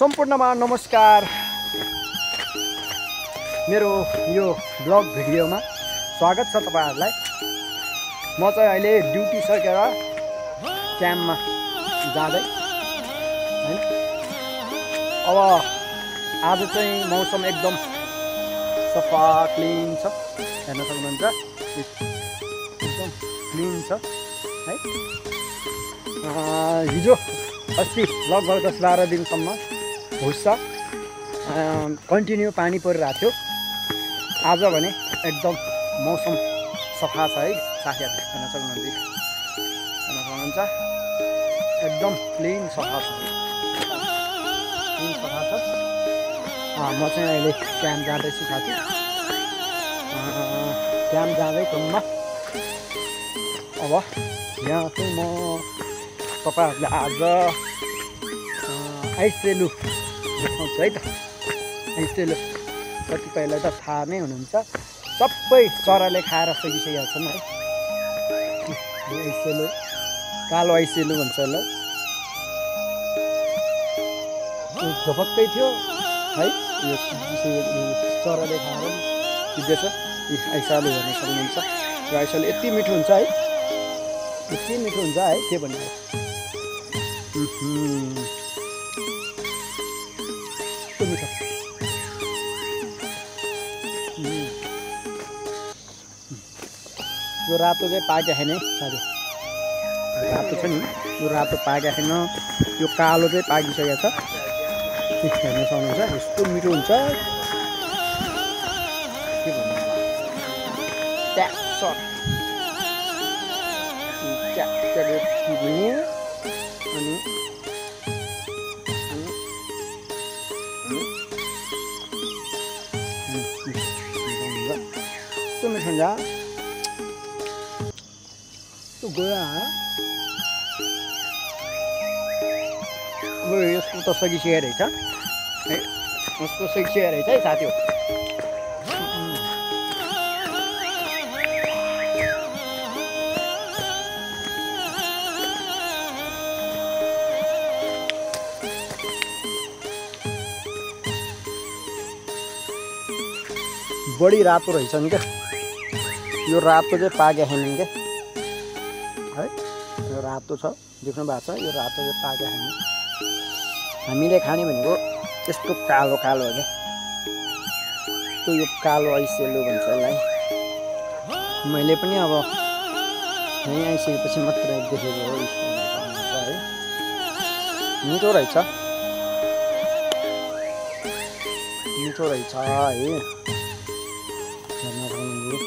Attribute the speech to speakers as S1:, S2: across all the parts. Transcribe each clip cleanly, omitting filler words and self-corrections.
S1: सम्पूर्णमा नमस्कार। मेरो यो ब्लग भिडियोमा स्वागत छ तपाईहरुलाई। म चाहिँ अहिले ड्युटी सकेर क्याम्पमा जाँदै हैन। अब आज चाहिँ मौसम एकदम सफा क्लिन छ, हेर्न सक्नुहुन्छ। एकदम क्लिन छ है। हिजो अस्ति लगभग 10-12 दिनसम्म हुस्सा कन्टिन्यू पानी परिरहेको थियो। आज भने एकदम मौसम सफा छ है साथीहरु, हेर्न सक्नुहुन्छ। एकदम क्लिन सफा छ, म चाहिँ अहिले क्याम्प जाँदैछु साथी। क्याम्प जाँदै क्रममा अब यहाँ चाहिँ म तपाईहरुले आज आइसेलु देखाउँछु है त। आइसेलु कतिपयलाई त थाहा नै हुनुहुन्छ, सबै चराले खाएर सकिसकेका छन् है। आइसेलु, कालो आइसेलु भन्छ यसलाई। झपक्कै थियो है, यो चराले खाएर सिद्धेछ। आइसेलु हेर्न सक्नुहुन्छ। यो आइसेलु यति मिठो हुन्छ है, यति मिठो हुन्छ है, के भन्नु। मिठो यो रातो चाहिँ पाकेको छैन है साथी। रातो छ नि, यो रातो पाकेको छैन, यो कालो चाहिँ पाकिसकेको छ। हेर्न सक्नुहुन्छ, यस्तो मिठो हुन्छ के भन्नु। अनि मिठो हुन्छ गयो। यसको त सकिसकेको रहेछ है, यसको सकिसकेको रहेछ है साथी हो। बढी रातो रहेछन् क्या, यो रातो चाहिँ पाकेको छैन क्या है। यो रातो छ, देख्नु भएको छ, यो रातो चाहिँ पाकेको छैन। हामीले खाने भनेको यस्तो कालो कालो हो क्या। त्यो यो कालो आइसेलु भन्छ यसलाई। मैले पनि अब यहीँ आइसकेपछि मात्र देखेको हो है। मिठो रहेछ, मिठो रहेछ है।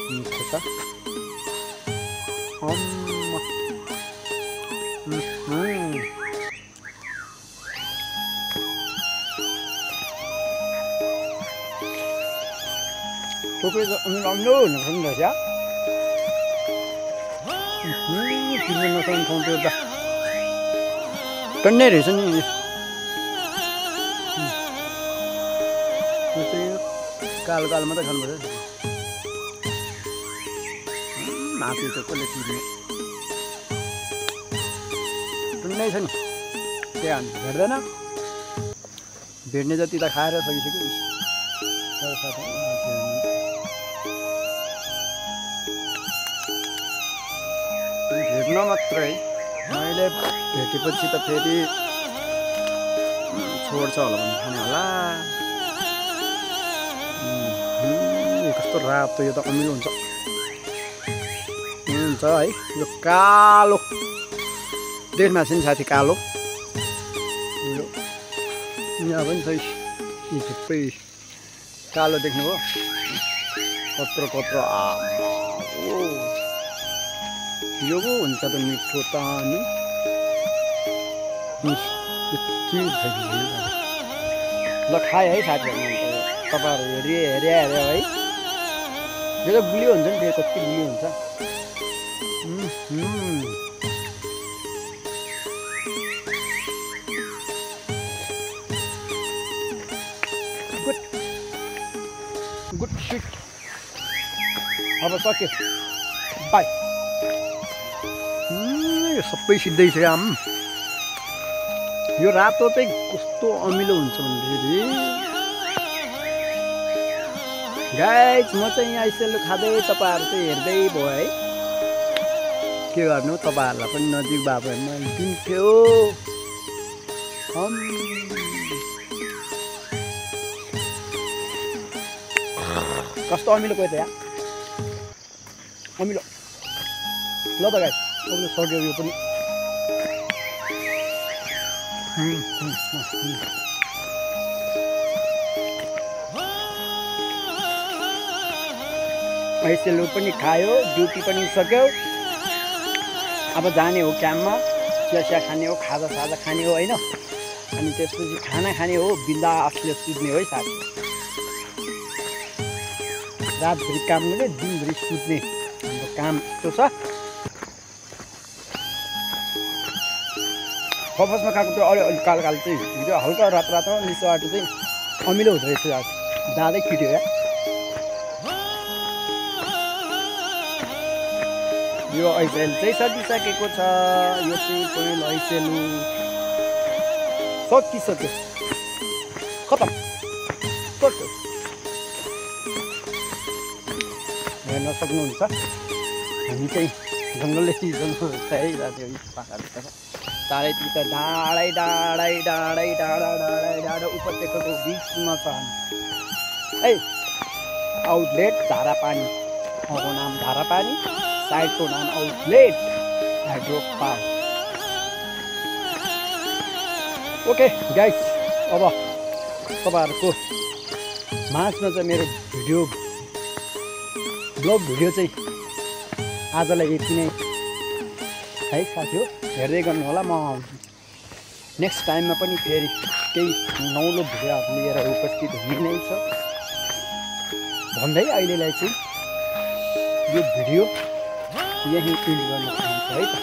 S1: मिठो छ। टोपी त राम्रो हुनुपर्छ नि रहेछ। किन्न नसक्ने ठाउँ त्यो त टन्नै रहेछ नि। यो चाहिँ कालो कालो मात्रै खानुपर्छ। माथि त कसले तिर्ने टन्नै छ नि, त्यहाँ भेट्दैन। भेट्ने जति त खाएर सकिसक्यो। भेट्न मात्रै, मैले भेटेपछि त फेरि छोड्छ होला भने खाने होला। कस्तो रातो, यो त अमिलो हुन्छ है। यो कालो देख्न छ नि साथी, कालो यहाँ पनि छ। यी थुप्रै कालो देख्नुभयो, कत्रो कत्रो। यो पो हुन्छ त मिठो त नि। ल खाए है साथीहरू, तपाईँहरू हेरे है। यो त गुलियो हुन्छ नि, फेरि कति गुलियो हुन्छ। Good sweet. अब सक्यो, बाई। यो सबै सिद्धै छ। यो रातो चाहिँ कस्तो अमिलो हुन्छ भन्दाखेरि गाइस म चाहिँ यहाँ सेलु खाँदै तपाईँहरू चाहिँ हेर्दै भयो है। के गर्नु तपाईँहरूलाई पनि नजिक भए भने मैले दिन्थ्यो। कस्तो अमिलो कोही त यहाँ अमिलो। ल त गाइस अब सक्यो यो पनि। सेलु पनि खायो, ड्युटी पनि सक्यो। अब जाने हो क्याम्पमा, चिया खाने हो, खाजा खाने हो होइन। अनि त्यसपछि खाना खाने हो, बिन्दासले सुत्ने हो है साथी। रातभरि काम गर्ने, दिनभरि सुत्ने हाम्रो काम यस्तो छ। फर्स्टमा खाएको त्यो अलि कालो चाहिँ त्यो हल्का रातो निसोबाट चाहिँ अमिलो हुँदो रहेछ। जाँदै खिट्यो या यो ऐसेल चाहिँ सकिसकेको छ। यो चाहिँ पहिलो ऐसेलु सकिसक्यो, खतम सक्यो। हेर्न सक्नुहुन्छ हामी चाहिँ जङ्गलै जङ्गल छ है साथीहरू। पाहाडतिर चारैतिर डाँडा उपत्यकाको बिचमा छ है। आउटलेट धारापानी, ठाउँको नाम धारापानी, साइडको नाम outlet hydro park. Okay guys, अब तपाईँहरूको माझमा चाहिँ मेरो ब्लग भिडियो चाहिँ आजलाई यति नै है साथी हो। हेर्दै गर्नु होला। म नेक्स्ट टाइममा पनि फेरि केही नौलो भिडियोहरू लिएर उपस्थित हुने नै छ भन्दै अहिलेलाई चाहिँ यो भिडियो यही एन्ड गर्न चाहन्छु है त।